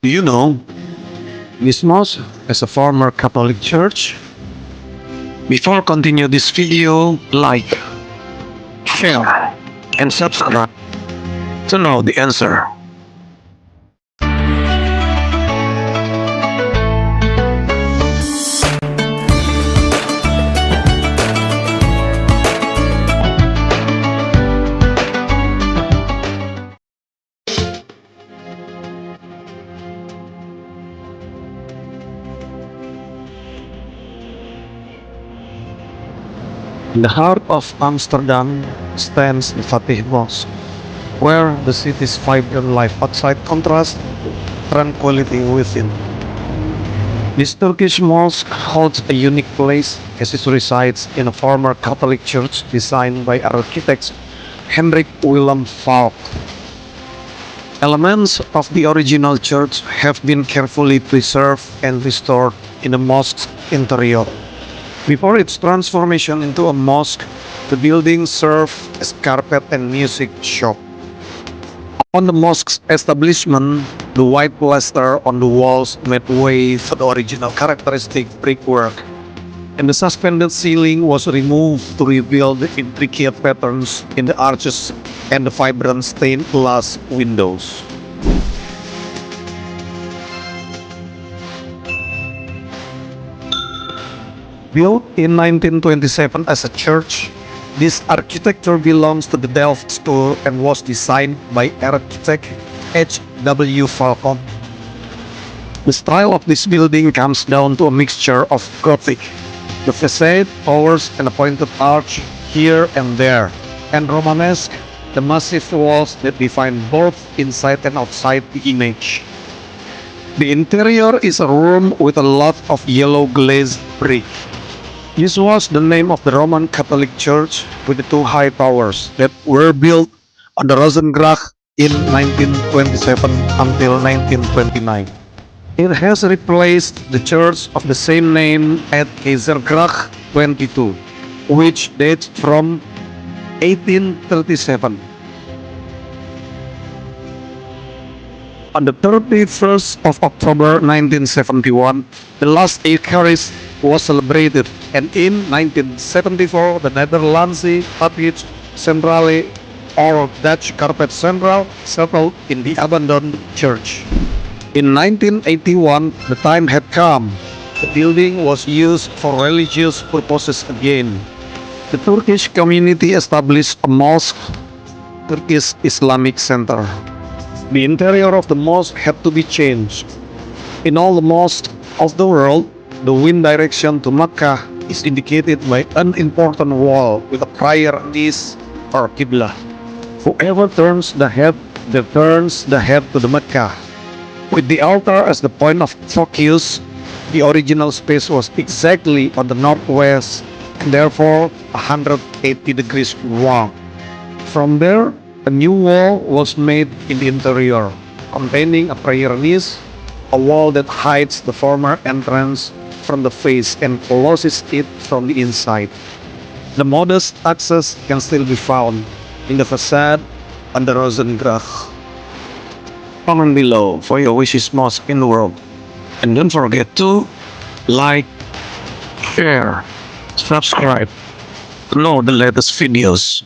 Do you know this mosque is a former Catholic church? Before continue this video, like, share, and subscribe to know the answer. In the heart of Amsterdam stands the Fatih Mosque, where the city's vibrant life outside contrasts tranquility within. This Turkish mosque holds a unique place as it resides in a former Catholic church designed by architect Hendrik Willem Valk. Elements of the original church have been carefully preserved and restored in the mosque's interior. Before its transformation into a mosque, the building served as carpet and music shop. On the mosque's establishment, the white plaster on the walls made way for the original characteristic brickwork, and the suspended ceiling was removed to reveal the intricate patterns in the arches and the vibrant stained glass windows. Built in 1927 as a church, this architecture belongs to the Delft School and was designed by architect H. W. Valk. The style of this building comes down to a mixture of Gothic, the facade, towers, and a pointed arch here and there, and Romanesque, the massive walls that define both inside and outside the image. The interior is a room with a lot of yellow glazed brick. This was the name of the Roman Catholic Church with the two high towers that were built on the Rozengracht in 1927 until 1929. It has replaced the church of the same name at Rozengracht 22, which dates from 1837. On the 31st of October 1971, the last Eucharist was celebrated, and in 1974, the Netherlands Fatih Centrale, or Dutch Karpet Central, settled in the abandoned church. In 1981, the time had come. The building was used for religious purposes again. The Turkish community established a mosque, Turkish Islamic Center. The interior of the mosque had to be changed. In all the mosques of the world, the wind direction to Mecca is indicated by an important wall with a prayer niche or qibla. Whoever turns the head to the Mecca. With the altar as the point of focus, the original space was exactly on the northwest and therefore 180 degrees wrong. From there, a new wall was made in the interior, containing a prayer niche, a wall that hides the former entrance from the face and closes it from the inside. The modest access can still be found in the facade on the Rozengracht. Comment below for your wishes mosque in the world, and don't forget to like, share, subscribe to know the latest videos.